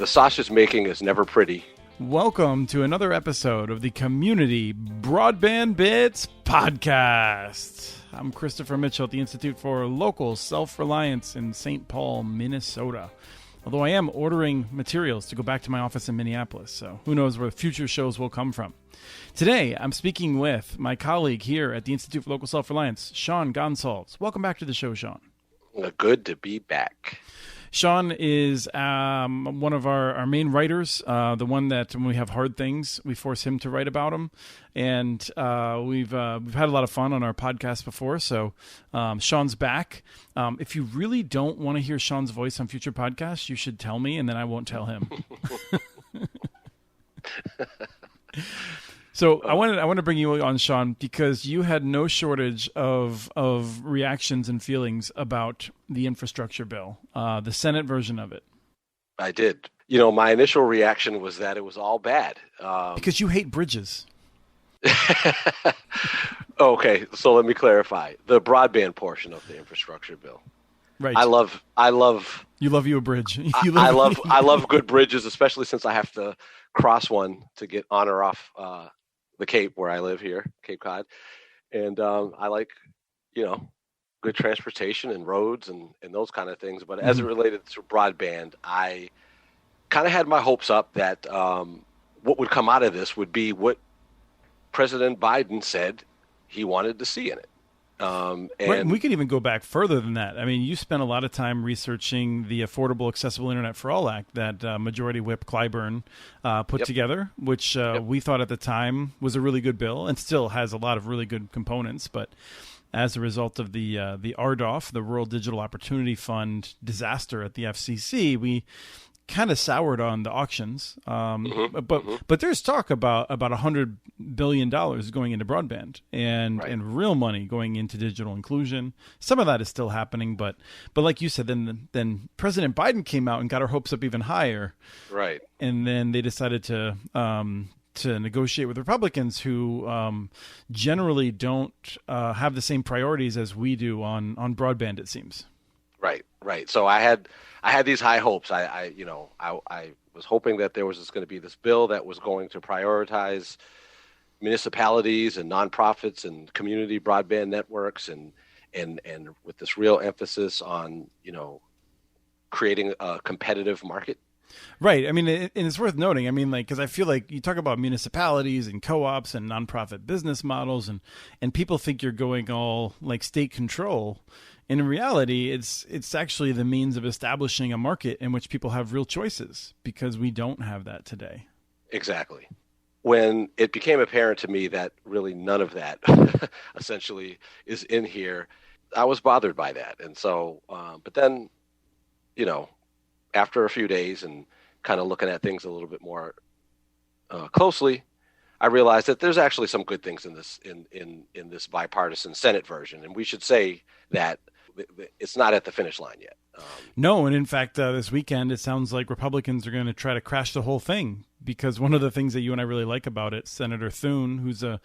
The sausage making is never pretty. Welcome to another episode of the Community Broadband Bits Podcast. I'm Christopher Mitchell at the Institute for Local Self-Reliance in St. Paul, Minnesota. Although I am ordering materials to go back to my office in Minneapolis, so who knows where future shows will come from. Today, I'm speaking with my colleague here at the Institute for Local Self-Reliance, Sean Gonsalves. Welcome back to the show, Sean. Good to be back. Sean is one of our main writers, the one that when we have hard things, we force him to write about them. And we've had a lot of fun on our podcast before, so Sean's back. If you really don't want to hear Sean's voice on future podcasts, you should tell me, and then I won't tell him. So I want to bring you on, Sean, because you had no shortage of reactions and feelings about the infrastructure bill, the Senate version of it. I did. You know, my initial reaction was that it was all bad. Because you hate bridges. Okay, so let me clarify. The broadband portion of the infrastructure bill. Right. I love. You love you a bridge. I love good bridges, especially since I have to cross one to get on or off the Cape where I live here, Cape Cod. And I like, good transportation and roads and those kind of things. But as it related to broadband, I kind of had my hopes up that what would come out of this would be what President Biden said he wanted to see in it. And we could even go back further than that. I mean, you spent a lot of time researching the Affordable Accessible Internet for All Act that Majority Whip Clyburn put together, which we thought at the time was a really good bill and still has a lot of really good components. But as a result of the RDOF, the Rural Digital Opportunity Fund disaster at the FCC, we kind of soured on the auctions, but there's talk about $100 billion going into broadband and real money going into digital inclusion. Some of that is still happening, but like you said, then President Biden came out and got our hopes up even higher, right? And then they decided to negotiate with Republicans who generally don't have the same priorities as we do on broadband, it seems. Right. So I had these high hopes. I was hoping that there was going to be this bill that was going to prioritize municipalities and nonprofits and community broadband networks and with this real emphasis on, creating a competitive market. Right. I mean, and it's worth noting, because I feel like you talk about municipalities and co-ops and nonprofit business models and people think you're going all like state control. And in reality, it's actually the means of establishing a market in which people have real choices, because we don't have that today. Exactly. When it became apparent to me that really none of that essentially is in here, I was bothered by that. And so, but then, after a few days and kind of looking at things a little bit more closely, I realized that there's actually some good things in this bipartisan Senate version. And we should say that it's not at the finish line yet. No, and in fact, this weekend, it sounds like Republicans are going to try to crash the whole thing, because one of the things that you and I really like about it, Senator Thune, who's a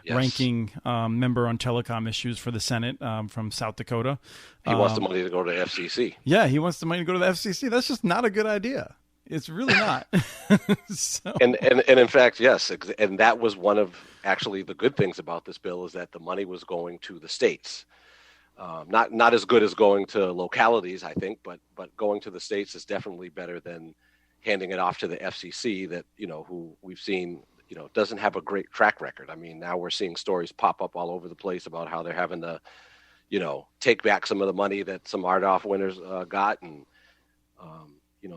ranking member on telecom issues for the Senate from South Dakota. He wants the money to go to the FCC. Yeah, he wants the money to go to the FCC. That's just not a good idea. It's really not. So. And in fact, yes. And that was one of actually the good things about this bill, is that the money was going to the states. Not as good as going to localities, I think, but going to the states is definitely better than handing it off to the FCC that, who we've seen, doesn't have a great track record. I mean, now we're seeing stories pop up all over the place about how they're having to, take back some of the money that some RDOF winners got and,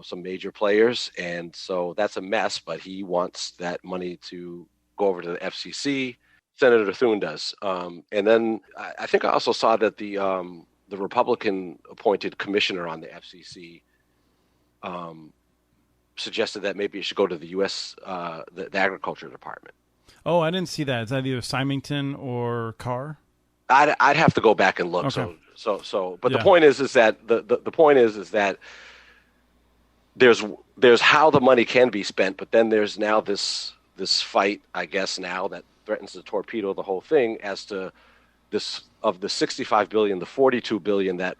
some major players. And so that's a mess, but he wants that money to go over to the FCC. Senator Thune does. And then I think I also saw that the Republican appointed commissioner on the FCC suggested that maybe it should go to the U.S. The Agriculture Department. Oh, I didn't see that. Is that either Symington or Carr? I'd have to go back and look. Okay. But the point is that the point is that there's how the money can be spent, but then there's now this fight, I guess, now that threatens to torpedo the whole thing as to this, of the $65 billion, the $42 billion that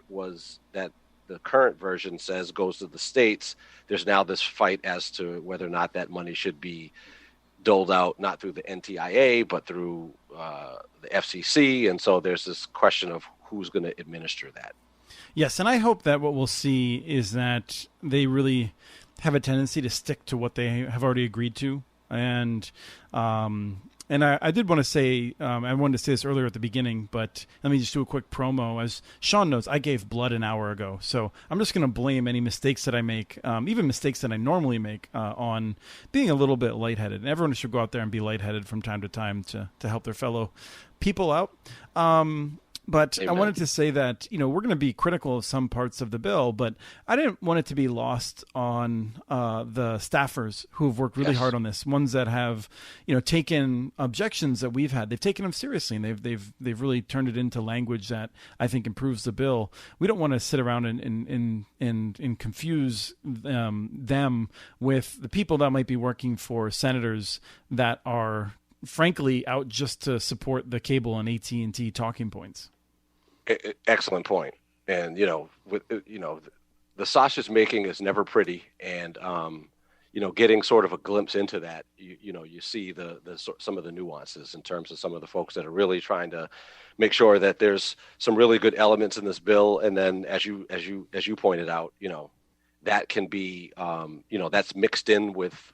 the current version says goes to the states, there's now this fight as to whether or not that money should be doled out not through the NTIA but through the FCC, and so there's this question of who's going to administer that. Yes, and I hope that what we'll see is that they really have a tendency to stick to what they have already agreed to. And I did want to say, I wanted to say this earlier at the beginning, but let me just do a quick promo. As Sean knows, I gave blood an hour ago, so I'm just going to blame any mistakes that I make, even mistakes that I normally make, on being a little bit lightheaded. And everyone should go out there and be lightheaded from time to time to help their fellow people out. But Amen. I wanted to say that, we're going to be critical of some parts of the bill, but I didn't want it to be lost on the staffers who have worked really hard on this, ones that have, taken objections that we've had. They've taken them seriously, and they've really turned it into language that I think improves the bill. We don't want to sit around and confuse them with the people that might be working for senators that are frankly out just to support the cable and AT&T talking points. Excellent point. And the sausage making is never pretty, and getting sort of a glimpse into that, you see some of the nuances in terms of some of the folks that are really trying to make sure that there's some really good elements in this bill, and then as you pointed out, that can be that's mixed in with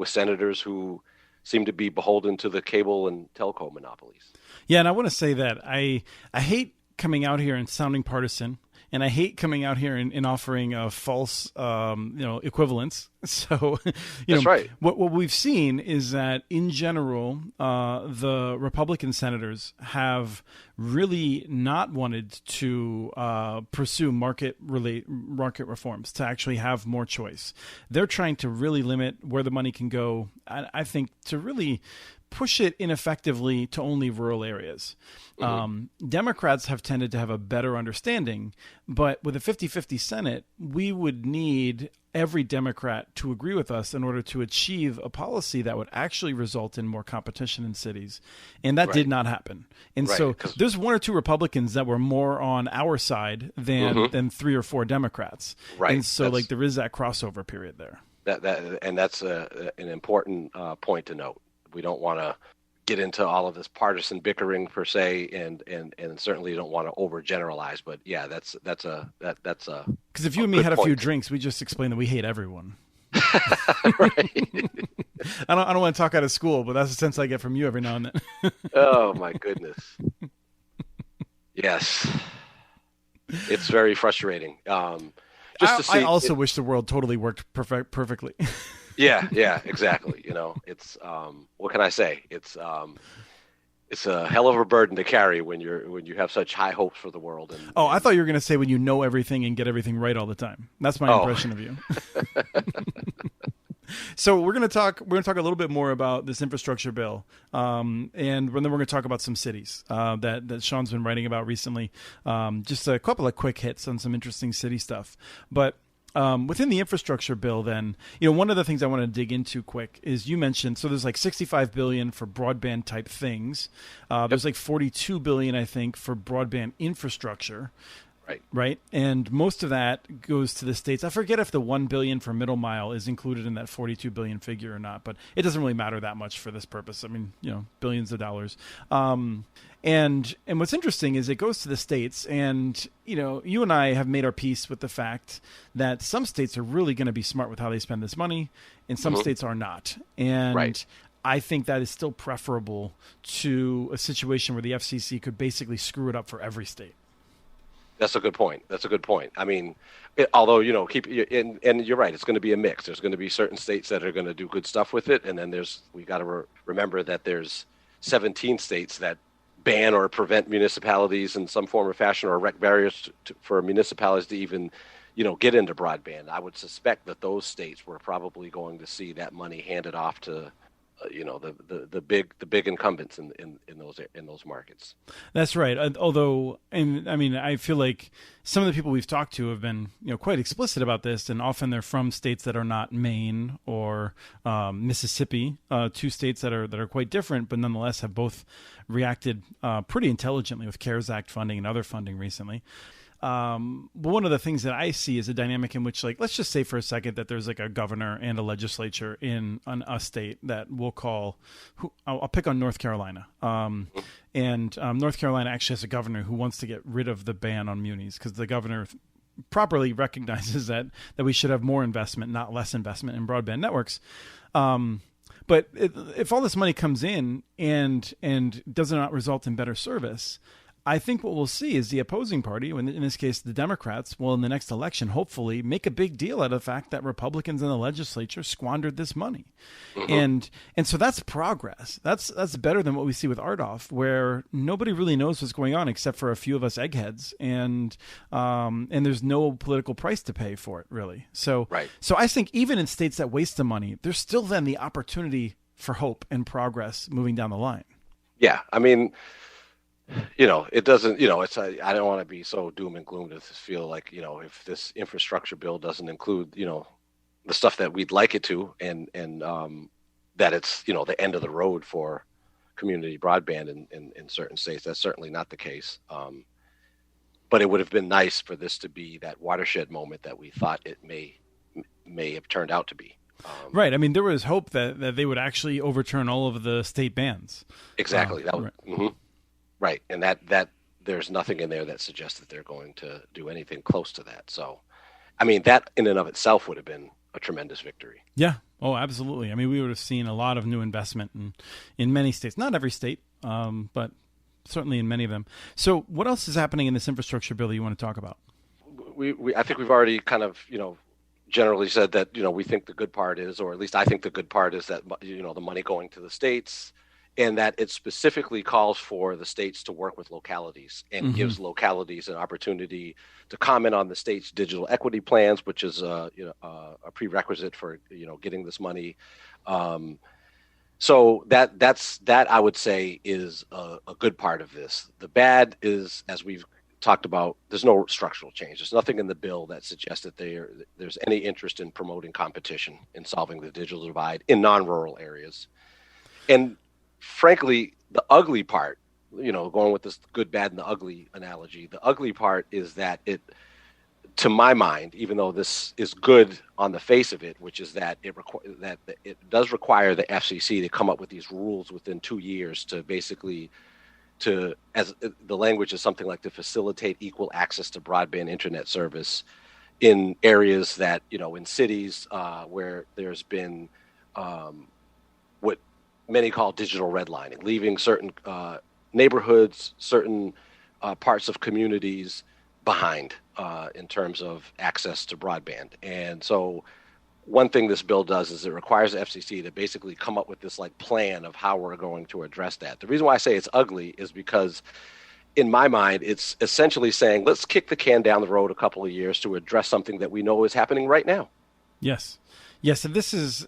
senators who seem to be beholden to the cable and telco monopolies. Yeah, and I want to say that I hate coming out here and sounding partisan, and I hate coming out here and offering a false equivalence. So, That's right. What we've seen is that in general, the Republican senators have really not wanted to pursue market reforms to actually have more choice. They're trying to really limit where the money can go. I think to really push it ineffectively to only rural areas. Mm-hmm. Democrats have tended to have a better understanding, but with a 50-50 Senate, we would need every Democrat to agree with us in order to achieve a policy that would actually result in more competition in cities. And that did not happen. And so there's one or two Republicans that were more on our side than 3 or 4 Democrats. Right. And so there is that crossover period there. That's an important point to note. We don't want to get into all of this partisan bickering per se, and certainly don't want to overgeneralize. But yeah, that's a because if you and me had a few drinks, we just explained that we hate everyone. Right. I don't want to talk out of school, but that's the sense I get from you every now and then. Oh my goodness. It's very frustrating. I also wish the world totally worked perfectly. Yeah, exactly. It's what can I say? It's a hell of a burden to carry when you have such high hopes for the world. I thought you were going to say when you know everything and get everything right all the time. That's my impression of you. So we're going to talk a little bit more about this infrastructure bill, and then we're going to talk about some cities that Sean's been writing about recently. Just a couple of quick hits on some interesting city stuff, but. Within the infrastructure bill, then, one of the things I want to dig into quick is you mentioned, so there's like $65 billion for broadband type things. There's like $42 billion, I think, for broadband infrastructure. Right. And most of that goes to the states. I forget if the $1 billion for middle mile is included in that $42 billion figure or not, but it doesn't really matter that much for this purpose. I mean, billions of dollars. And what's interesting is it goes to the states, and you and I have made our peace with the fact that some states are really going to be smart with how they spend this money, and some states are not. And I think that is still preferable to a situation where the FCC could basically screw it up for every state. That's a good point. I mean, although, and you're right, it's going to be a mix. There's going to be certain states that are going to do good stuff with it. And then we got to remember that there's 17 states that ban or prevent municipalities in some form or fashion, or erect barriers for municipalities to even, get into broadband. I would suspect that those states were probably going to see that money handed off to the big incumbents in those markets. That's right. Although, and I mean, I feel like some of the people we've talked to have been quite explicit about this, and often they're from states that are not Maine or Mississippi, 2 states that are quite different, but nonetheless have both reacted pretty intelligently with CARES Act funding and other funding recently. one of the things that I see is a dynamic in which, like, let's just say for a second that there's like a governor and a legislature in a state that we'll call, I'll pick on North Carolina. And North Carolina actually has a governor who wants to get rid of the ban on munis because the governor properly recognizes that we should have more investment, not less investment in broadband networks. But if all this money comes in and does not result in better service, I think what we'll see is the opposing party, in this case the Democrats, will in the next election hopefully make a big deal out of the fact that Republicans in the legislature squandered this money. And so that's progress. That's better than what we see with RDOF, where nobody really knows what's going on except for a few of us eggheads, and there's no political price to pay for it, really. So I think even in states that waste the money, there's still then the opportunity for hope and progress moving down the line. Yeah, I mean, it doesn't, I don't want to be so doom and gloom to feel like, if this infrastructure bill doesn't include, the stuff that we'd like it to, and that it's, the end of the road for community broadband in certain states. That's certainly not the case. But it would have been nice for this to be that watershed moment that we thought it may have turned out to be. Right. I mean, there was hope that they would actually overturn all of the state bans. Exactly. That was, right. And that there's nothing in there that suggests that they're going to do anything close to that. So, I mean, that in and of itself would have been a tremendous victory. Yeah. Oh, absolutely. I mean, we would have seen a lot of new investment in many states, not every state, but certainly in many of them. So what else is happening in this infrastructure bill that you want to talk about? I think we've already kind of, generally said that, we think the good part is, or at least I think the good part is that, the money going to the states, and that it specifically calls for the states to work with localities and gives localities an opportunity to comment on the state's digital equity plans, which is a prerequisite for getting this money. So that I would say is a good part of this. The bad is, as we've talked about, there's no structural change. There's nothing in the bill that suggests that there's any interest in promoting competition in solving the digital divide in non-rural areas. And frankly, the ugly part, going with this good, bad, and the ugly analogy, the ugly part is that it, to my mind, even though this is good on the face of it, which is that it does require the FCC to come up with these rules within 2 years to basically, as the language is something like to facilitate equal access to broadband internet service in areas that, in cities where there's been what many call digital redlining, leaving certain neighborhoods, certain parts of communities behind in terms of access to broadband. And so one thing this bill does is it requires the FCC to basically come up with this plan of how we're going to address that. The reason why I say it's ugly is because in my mind, it's essentially saying, let's kick the can down the road a couple of years to address something that we know is happening right now. Yes. Yes. And this is,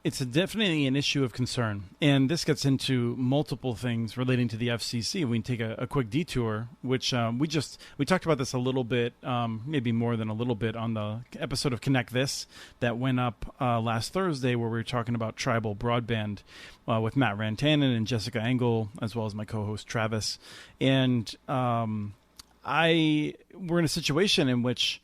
it's definitely an issue of concern, and this gets into multiple things relating to the FCC. We can take a quick detour, which we talked about this a little bit, maybe more than a little bit, on the episode of Connect This that went up last Thursday, where we were talking about tribal broadband with Matt Rantanen and Jessica Engel, as well as my co-host Travis. And we're in a situation in which,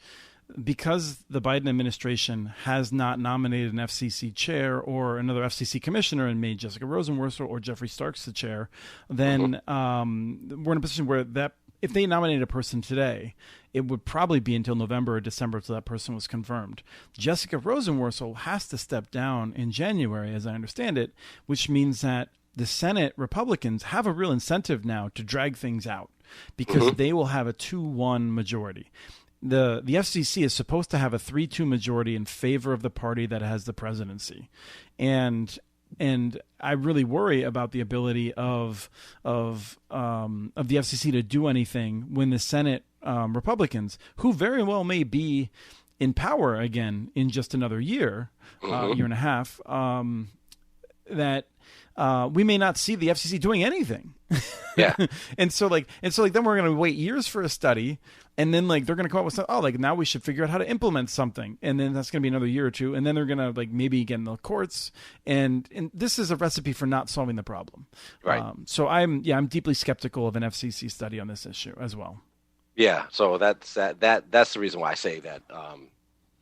because the Biden administration has not nominated an FCC chair or another FCC commissioner and made Jessica Rosenworcel or Jeffrey Starks the chair, then we're in a position where that if they nominated a person today, it would probably be until November or December until that person was confirmed. Jessica Rosenworcel has to step down in January, as I understand it, which means that the Senate Republicans have a real incentive now to drag things out because they will have a 2-1 majority. The FCC is supposed to have a 3-2 majority in favor of the party that has the presidency, and I really worry about the ability of the FCC to do anything when the Senate Republicans, who very well may be in power again in just another year, year and a half, that we may not see the FCC doing anything. Yeah. and so then we're going to wait years for a study, and then like they're going to come up with something. Oh, like now we should figure out how to implement something, and then that's going to be another year or two, and then they're going to like maybe get in the courts, and this is a recipe for not solving the problem. Right. So I'm deeply skeptical of an FCC study on this issue as well. Yeah. So that's the reason why I say that.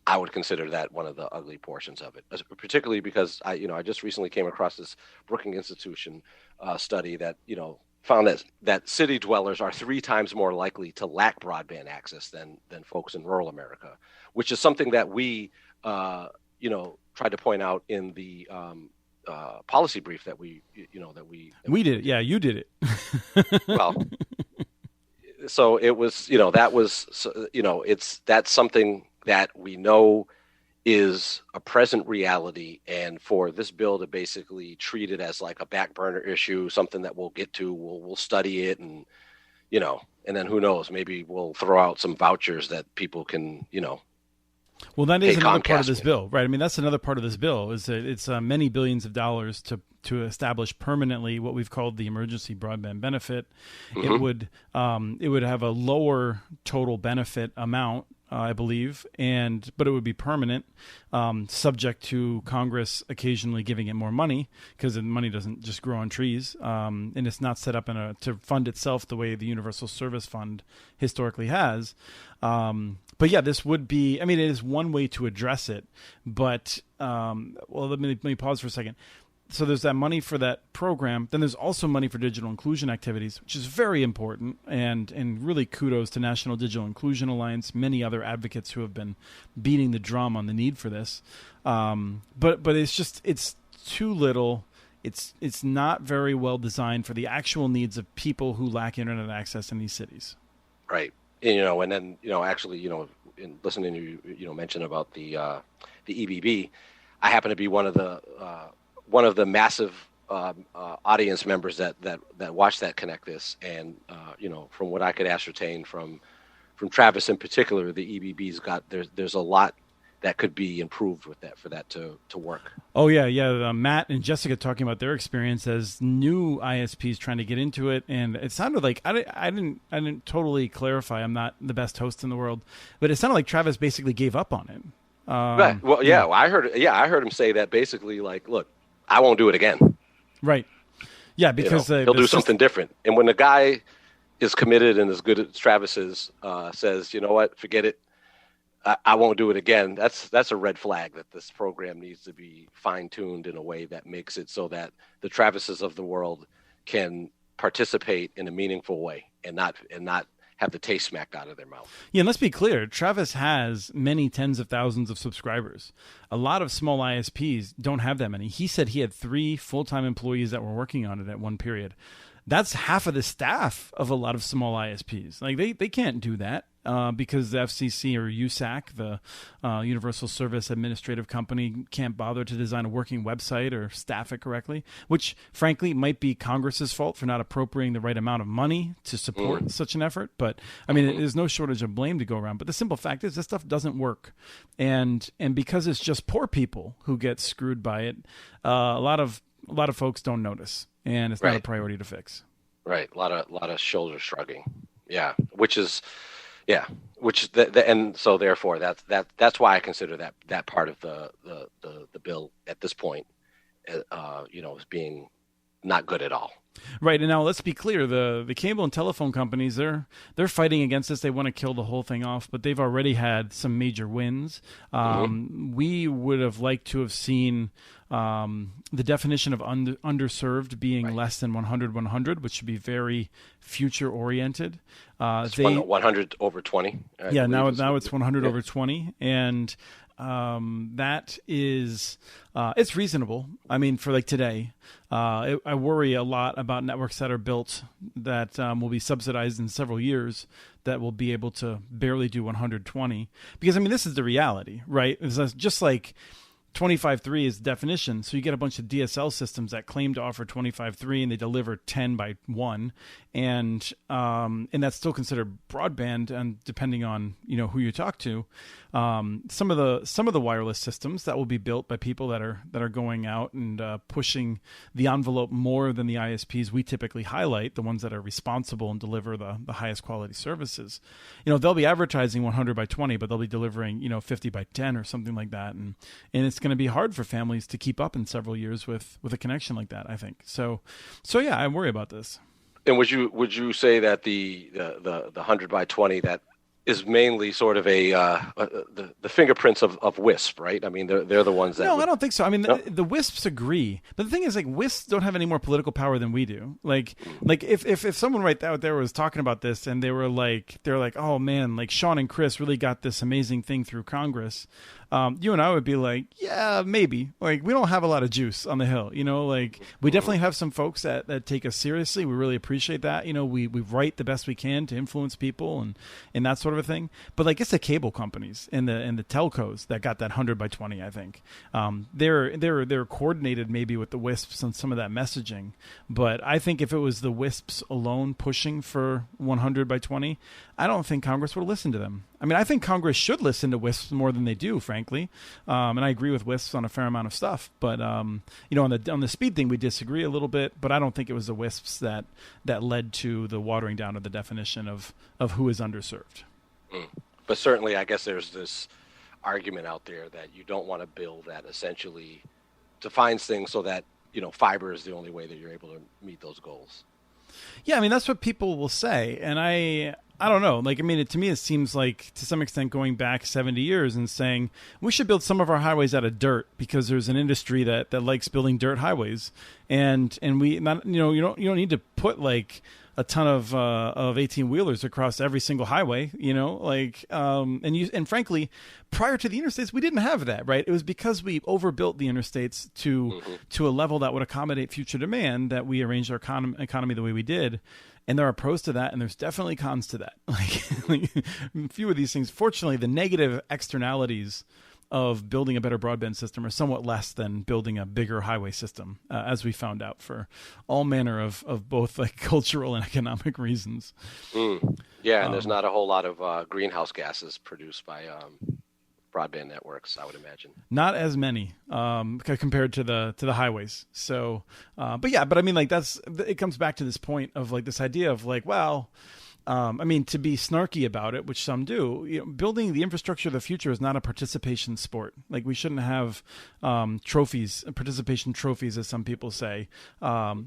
I would consider that one of the ugly portions of it, particularly because I just recently came across this Brookings Institution study that, found that city dwellers are 3 times more likely to lack broadband access than folks in rural America, which is something that we, tried to point out in the policy brief that we did it. Yeah, you did it. Well, so it was, that's something that we know is a present reality, and for this bill to basically treat it as like a back burner issue, something that we'll get to, we'll study it, and and then who knows, maybe we'll throw out some vouchers that people can well, that is another part of this bill, right? I mean, that's another part of this bill, is that it's many billions of dollars to establish permanently what we've called the emergency broadband benefit. Mm-hmm. It would have a lower total benefit amount, I believe, but it would be permanent, subject to Congress occasionally giving it more money, because the money doesn't just grow on trees, and it's not set up to fund itself the way the Universal Service Fund historically has. But yeah, this would be, I mean, it is one way to address it, but let me pause for a second. So there's that money for that program. Then there's also money for digital inclusion activities, which is very important. And really kudos to National Digital Inclusion Alliance, many other advocates who have been beating the drum on the need for this. But it's too little. It's not very well designed for the actual needs of people who lack internet access in these cities. Right. And then, actually, in listening to you mention about the EBB, I happen to be one of the massive audience members that watch that Connect This, and from what I could ascertain from Travis in particular, the EBB's got there's a lot that could be improved with that for that to work. Oh yeah. Matt and Jessica talking about their experience as new ISPs trying to get into it, and it sounded like I didn't totally clarify. I'm not the best host in the world, but it sounded like Travis basically gave up on it. Right. Well, yeah, I heard him say that basically, like, look, I won't do it again. Right. Yeah, because he'll do something different. And when the guy is committed and as good as Travis is, says, you know what, forget it, I won't do it again. That's a red flag that this program needs to be fine-tuned in a way that makes it so that the Travises of the world can participate in a meaningful way and not have the taste smacked out of their mouth. Yeah, and let's be clear. Travis has many tens of thousands of subscribers. A lot of small ISPs don't have that many. He said he had 3 full-time employees that were working on it at one period. That's half of the staff of a lot of small ISPs. Like they can't do that because the FCC or USAC, the Universal Service Administrative Company, can't bother to design a working website or staff it correctly, which frankly might be Congress's fault for not appropriating the right amount of money to support such an effort. But I mean, there's no shortage of blame to go around. But the simple fact is this stuff doesn't work. And because it's just poor people who get screwed by it, a lot of folks don't notice. And it's not a priority to fix. Right. A lot of shoulder shrugging. Yeah. And so therefore that's why I consider that part of the bill at this point, as being not good at all. Right. And now let's be clear. The cable and telephone companies, they're fighting against this. They want to kill the whole thing off, but they've already had some major wins. We would have liked to have seen the definition of underserved being less than 100, which should be very future oriented. 100 over 20. Yeah. Now it's 100 over 20. And that is it's reasonable. I mean, for like today, I worry a lot about networks that are built that will be subsidized in several years that will be able to barely do 120, because I mean, this is the reality, right? It's just like 25.3 is the definition. So you get a bunch of DSL systems that claim to offer 25.3 and they deliver 10 by 1. And that's still considered broadband, and depending on, who you talk to. Some of the wireless systems that will be built by people that are going out and pushing the envelope more than the ISPs we typically highlight, the ones that are responsible and deliver the highest quality services. They'll be advertising 100 by 20, but they'll be delivering 50 by 10 or something like that, and it's going to be hard for families to keep up in several years with a connection like that, I think. So yeah, I worry about this. And would you say that the 100 by 20 that is mainly sort of the fingerprints of WISP, right? I mean, they're the ones that. No, I don't think so. I mean, the WISPs agree, but the thing is, like, WISPs don't have any more political power than we do. Like if someone right out there was talking about this and they were like, oh man, like Sean and Chris really got this amazing thing through Congress. You and I would be like, yeah, maybe. Like, we don't have a lot of juice on the Hill, like we definitely have some folks that take us seriously. We really appreciate that. We write the best we can to influence people and that sort of a thing. But like, it's the cable companies and the telcos that got that 100 by 20, I think. They're coordinated maybe with the WISPs on some of that messaging. But I think if it was the WISPs alone pushing for 100 by 20, I don't think Congress would listen to them. I mean, I think Congress should listen to WISPs more than they do, frankly. And I agree with WISPs on a fair amount of stuff. But, on the speed thing, we disagree a little bit. But I don't think it was the WISPs that led to the watering down of the definition of who is underserved. But certainly, I guess there's this argument out there that you don't want a bill that essentially defines things so that, fiber is the only way that you're able to meet those goals. Yeah, I mean, that's what people will say. And I don't know. Like, I mean, to me, it seems like, to some extent, going back 70 years and saying we should build some of our highways out of dirt because there's an industry that likes building dirt highways, and we not you don't need to put like a ton of 18-wheelers across every single highway, and frankly, prior to the interstates, we didn't have that, right? It was because we overbuilt the interstates to a level that would accommodate future demand that we arranged our economy the way we did. And there are pros to that, and there's definitely cons to that. Like a few of these things, fortunately, the negative externalities of building a better broadband system are somewhat less than building a bigger highway system, as we found out, for all manner of both like cultural and economic reasons. Yeah, and there's not a whole lot of greenhouse gases produced by broadband networks, I would imagine. Not as many compared to the highways. So, but I mean, like, it comes back to this point of like this idea of like, well, I mean, to be snarky about it, which some do, building the infrastructure of the future is not a participation sport. Like, we shouldn't have participation trophies, as some people say,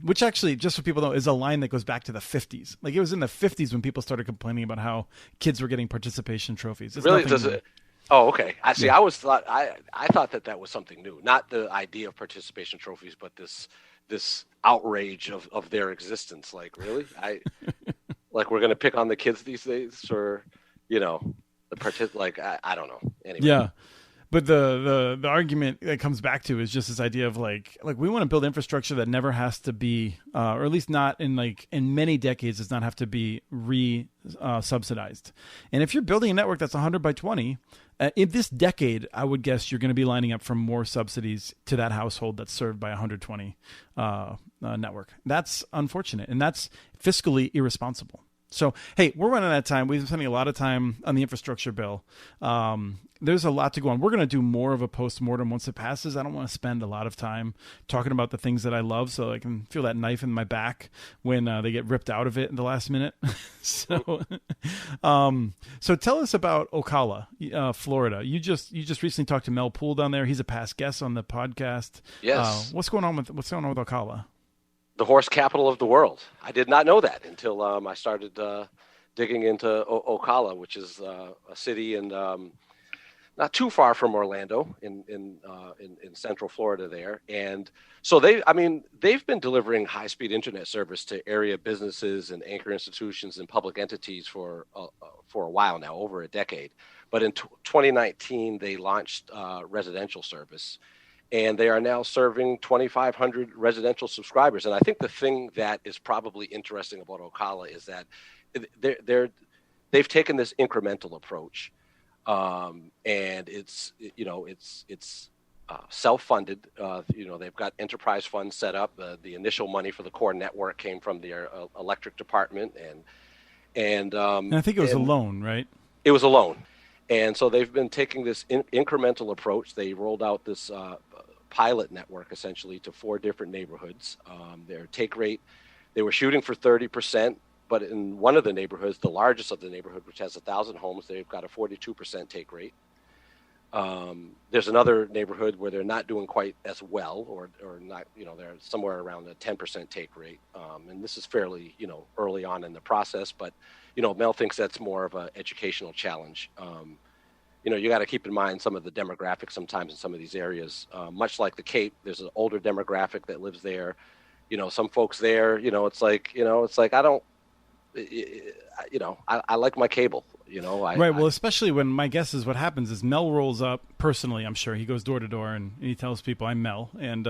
which actually, just so people know, is a line that goes back to the 50s. Like, it was in the 50s when people started complaining about how kids were getting participation trophies. It's really? Does it? Oh, okay. I see. Yeah. I thought that was something new, not the idea of participation trophies, but this outrage of their existence. Like, really? Like, we're going to pick on the kids these days, or, I don't know. Anyway. Yeah. But the argument that comes back to is just this idea of like we want to build infrastructure that never has to be, or at least not in many decades, does not have to be subsidized. And if you're building a network that's 100 by 20, in this decade, I would guess you're going to be lining up for more subsidies to that household that's served by 120 network. That's unfortunate, and that's fiscally irresponsible. So, hey, we're running out of time. We've been spending a lot of time on the infrastructure bill. There's a lot to go on. We're going to do more of a post-mortem once it passes. I don't want to spend a lot of time talking about the things that I love, so I can feel that knife in my back when they get ripped out of it in the last minute. So tell us about Ocala, Florida. You just recently talked to Mel Poole down there. He's a past guest on the podcast. Yes. What's going on with Ocala? The horse capital of the world. I did not know that until I started digging into Ocala, which is a city in not too far from Orlando in Central Florida there. And so they've been delivering high-speed internet service to area businesses and anchor institutions and public entities for a while now, over a decade. But in 2019, they launched residential service. And they are now serving 2,500 residential subscribers. And I think the thing that is probably interesting about Ocala is that they've taken this incremental approach, and it's self-funded. They've got enterprise funds set up. The initial money for the core network came from their electric department, and I think it was a loan, right? It was a loan. And so they've been taking this incremental approach. They rolled out this pilot network essentially to 4 different neighborhoods. Their take rate, they were shooting for 30%, but in one of the neighborhoods, the largest of the neighborhood, which has 1,000 homes, they've got a 42% take rate. There's another neighborhood where they're not doing quite as well, or not, they're somewhere around a 10% take rate. And this is fairly, early on in the process, but, Mel thinks that's more of an educational challenge. You got to keep in mind some of the demographics sometimes in some of these areas. Much like the Cape, there's an older demographic that lives there. Some folks there, it's like I don't, I like my cable. Right. Well, especially when my guess is what happens is Mel rolls up personally. I'm sure he goes door to door and he tells people I'm Mel, and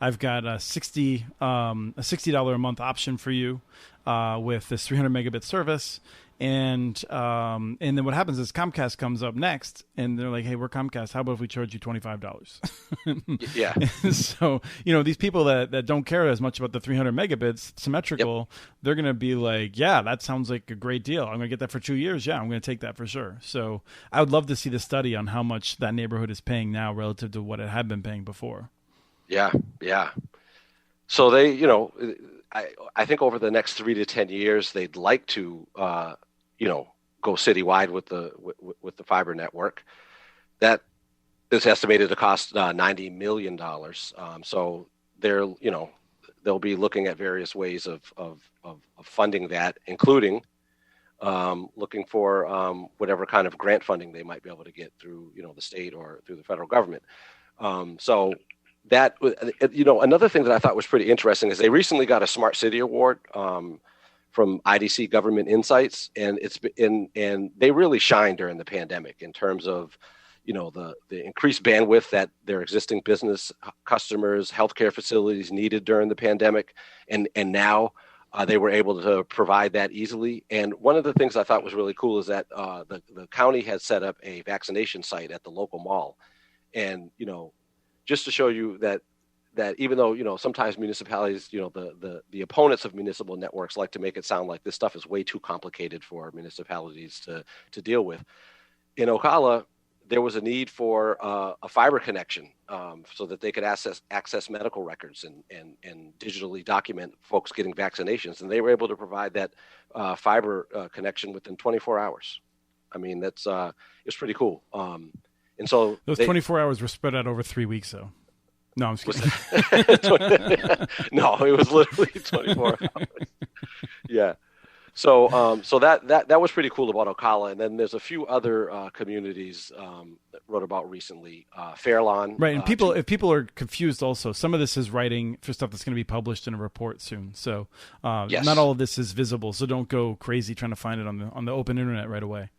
I've got a $60 a month option for you with this 300 megabit service. And then what happens is Comcast comes up next, and they're like, "Hey, we're Comcast. How about if we charge you $25?" Yeah. So these people that don't care as much about the 300 megabits symmetrical, they're going to be like, "Yeah, that sounds like a great deal. I'm going to get that for 2 years. Yeah, I'm going to take that for sure." So I would love to see the study on how much that neighborhood is paying now relative to what it had been paying before. Yeah. So they, I think over the next 3 to 10 years, they'd like to. Go citywide with the fiber network. That is estimated to cost $90 million. So they'll be looking at various ways of funding that, including looking for whatever kind of grant funding they might be able to get through the state or through the federal government. So that another thing that I thought was pretty interesting is they recently got a Smart City Award. From IDC Government Insights, and they really shined during the pandemic in terms of, the increased bandwidth that their existing business customers, healthcare facilities needed during the pandemic, and now they were able to provide that easily. And one of the things I thought was really cool is that the county had set up a vaccination site at the local mall, and just to show you that even though sometimes municipalities, the opponents of municipal networks like to make it sound like this stuff is way too complicated for municipalities to deal with. In Ocala, there was a need for a fiber connection so that they could access medical records and digitally document folks getting vaccinations, and they were able to provide that fiber connection within 24 hours. I mean, it's pretty cool. And so those 24 hours were spread out over 3 weeks, though. No, I'm just kidding. No, it was literally 24 hours. Yeah. So that was pretty cool about Ocala. And then there's a few other communities that wrote about recently. Fairlawn. Right. And if people are confused also, some of this is writing for stuff that's going to be published in a report soon. So yes. Not all of this is visible. So don't go crazy trying to find it on the open internet right away.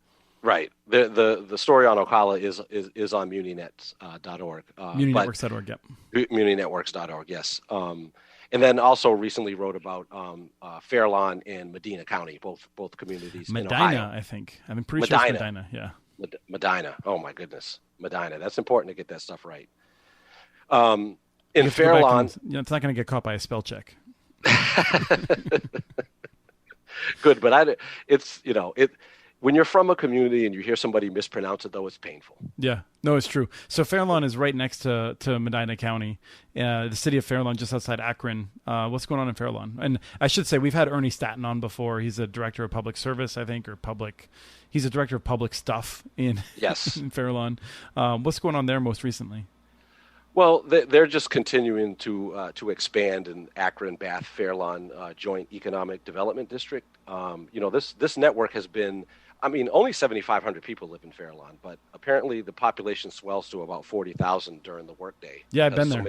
Right. The story on Ocala is on muninets.org. Muninetworks.org, yep. Muninetworks.org, yes. And then also recently wrote about Fairlawn and Medina County, both communities in Ohio. I think. I'm pretty sure it's Medina, yeah. Medina. Oh, my goodness. Medina. That's important to get that stuff right. In Fairlawn... it's not going to get caught by a spell check. Good, but when you're from a community and you hear somebody mispronounce it, though, it's painful. Yeah, no, it's true. So Fairlawn is right next to Medina County, the city of Fairlawn, just outside Akron. What's going on in Fairlawn? And I should say we've had Ernie Staton on before. He's a director of public service, I think, he's a director of public stuff in Fairlawn. What's going on there most recently? Well, they're just continuing to expand in Akron, Bath, Fairlawn Joint Economic Development District. This network has been. Only 7,500 people live in Fairlawn, but apparently the population swells to about 40,000 during the workday. Yeah, I've been there.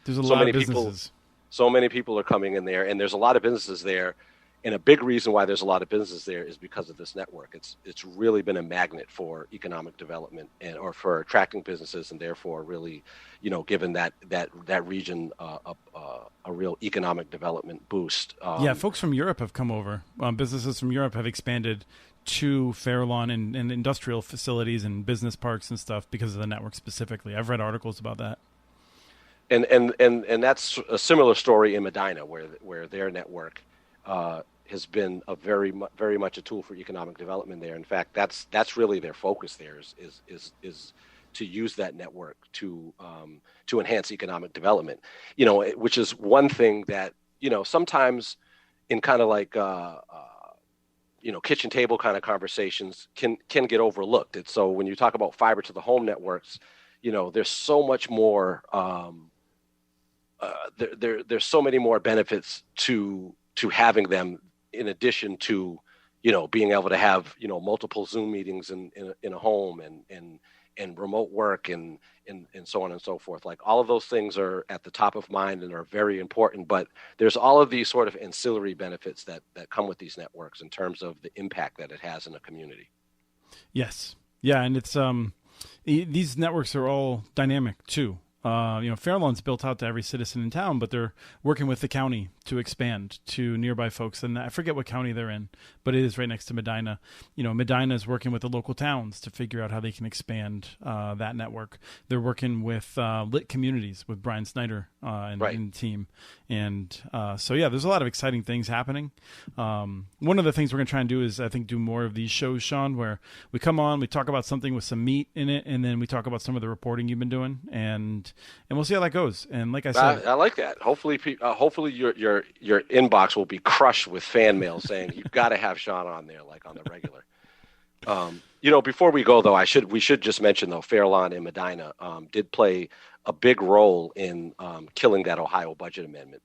There's a lot of businesses. So many people are coming in there, and there's a lot of businesses there. And a big reason why there's a lot of businesses there is because of this network. It's really been a magnet for economic development or for attracting businesses, and therefore really, given that region a real economic development boost. Folks from Europe have come over. Businesses from Europe have expanded to Fairlawn and industrial facilities and business parks and stuff because of the network specifically. I've read articles about that. And that's a similar story in Medina, where their network has been very much a tool for economic development there. In fact, that's really their focus there is to use that network to enhance economic development. Which is one thing that sometimes in kind of like kitchen table kind of conversations can get overlooked. And so when you talk about fiber to the home networks, there's so much more. There's so many more benefits to having them, in addition to being able to have multiple Zoom meetings in a home and remote work and so on and so forth. Like, all of those things are at the top of mind and are very important, but there's all of these sort of ancillary benefits that come with these networks in terms of the impact that it has in a community. Yes. Yeah. And it's, these networks are all dynamic too. Fairlawn's built out to every citizen in town, but they're working with the county to expand to nearby folks. And I forget what county they're in, but it is right next to Medina. Medina is working with the local towns to figure out how they can expand that network. They're working with lit communities with Brian Snyder and the team. And there's a lot of exciting things happening. One of the things we're going to try and do is, I think, do more of these shows, Sean, where we come on, we talk about something with some meat in it, and then we talk about some of the reporting you've been doing, and we'll see how that goes. And like I said, I like that. Hopefully your inbox will be crushed with fan mail saying you've got to have Sean on there, like on the regular. Before we go though, we should just mention though, Fairlawn and Medina did play a big role in killing that Ohio budget amendment.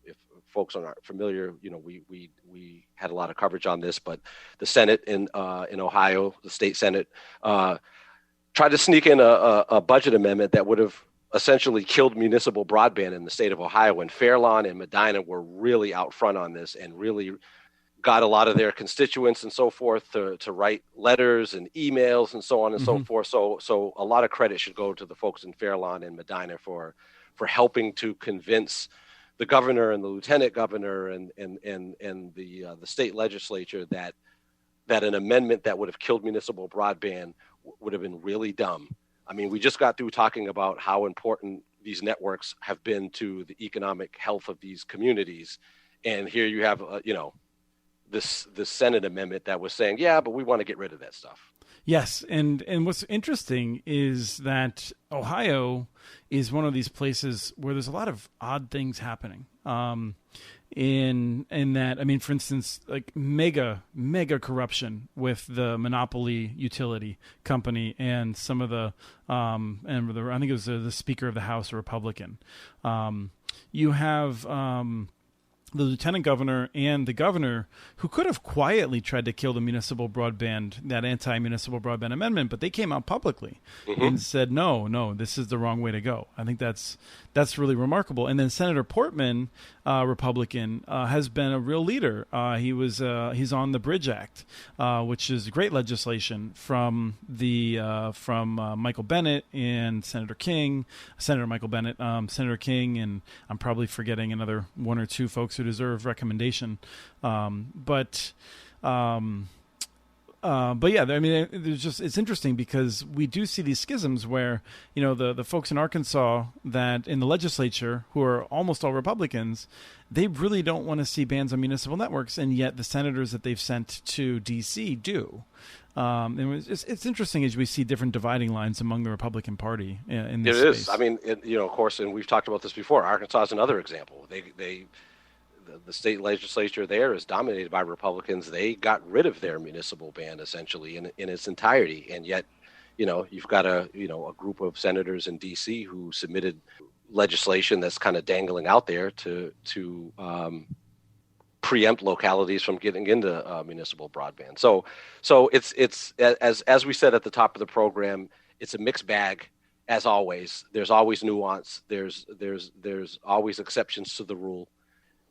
If folks aren't familiar, we had a lot of coverage on this, but the Senate in Ohio, the state Senate, tried to sneak in a budget amendment that would have essentially killed municipal broadband in the state of Ohio. And Fairlawn and Medina were really out front on this and really got a lot of their constituents and so forth to write letters and emails and so on and so forth. So a lot of credit should go to the folks in Fairlawn and Medina for helping to convince the governor and the lieutenant governor and the state legislature that an amendment that would have killed municipal broadband would have been really dumb. I mean, we just got through talking about how important these networks have been to the economic health of these communities. And here you have, this Senate amendment that was saying, yeah, but we want to get rid of that stuff. Yes. And what's interesting is that Ohio is one of these places where there's a lot of odd things happening. In that, I mean, for instance, like mega corruption with the monopoly utility company and some of the, I think it was the Speaker of the House, a Republican. You have the lieutenant governor and the governor who could have quietly tried to kill the municipal broadband, that anti-municipal broadband amendment, but they came out publicly and said, no, this is the wrong way to go. I think that's really remarkable. And then Senator Portman, Republican, has been a real leader. He's on the Bridge Act, which is great legislation from Michael Bennet and Senator Michael Bennet, Senator King, and I'm probably forgetting another one or two folks who deserve recommendation. But yeah, I mean, it's interesting because we do see these schisms where, the folks in Arkansas that in the legislature who are almost all Republicans, they really don't want to see bans on municipal networks. And yet the senators that they've sent to DC do. And it's interesting as we see different dividing lines among the Republican Party in this space. It is. I mean, of course, and we've talked about this before. Arkansas is another example. The state legislature there is dominated by Republicans. They got rid of their municipal ban essentially in its entirety, and yet, you've got a group of senators in D.C. who submitted legislation that's kind of dangling out there to preempt localities from getting into municipal broadband. So it's as we said at the top of the program, it's a mixed bag. As always, there's always nuance. There's always exceptions to the rule.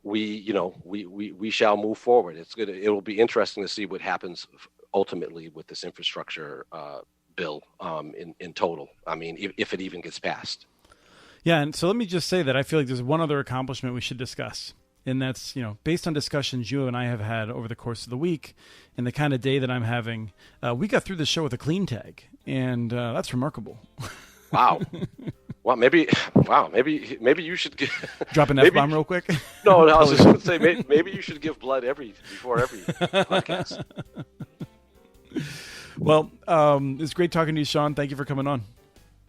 We shall move forward. It will be interesting to see what happens ultimately with this infrastructure bill in total. I mean, if it even gets passed. Yeah, and so let me just say that I feel like there's one other accomplishment we should discuss, and that's based on discussions you and I have had over the course of the week, and the kind of day that I'm having. We got through the show with a clean tag, and that's remarkable. Wow. Well, maybe you should drop an F-bomb real quick. No, I was just going to say maybe you should give blood before every podcast. Well, it's great talking to you, Sean. Thank you for coming on.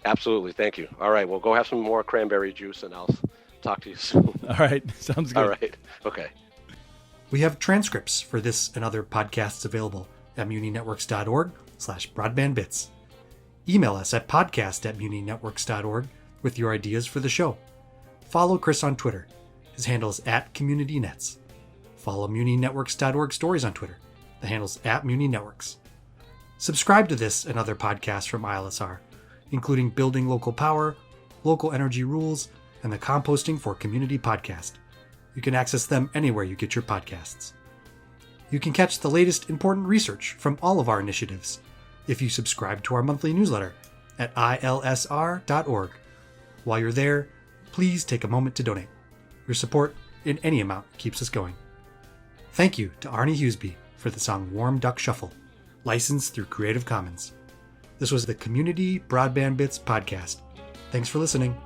Absolutely, thank you. All right, well, go have some more cranberry juice, and I'll talk to you soon. All right, sounds good. All right, okay. We have transcripts for this and other podcasts available at muninetworks.org/broadbandbits. Email us at podcast@muninetworks.org with your ideas for the show. Follow Chris on Twitter. His handle is @CommunityNets. Follow muninetworks.org stories on Twitter. The handle's @muninetworks. Subscribe to this and other podcasts from ILSR, including Building Local Power, Local Energy Rules, and the Composting for Community podcast. You can access them anywhere you get your podcasts. You can catch the latest important research from all of our initiatives if you subscribe to our monthly newsletter at ilsr.org. While you're there, please take a moment to donate. Your support in any amount keeps us going. Thank you to Arnie Huseby for the song Warm Duck Shuffle, licensed through Creative Commons. This was the Community Broadband Bits podcast. Thanks for listening.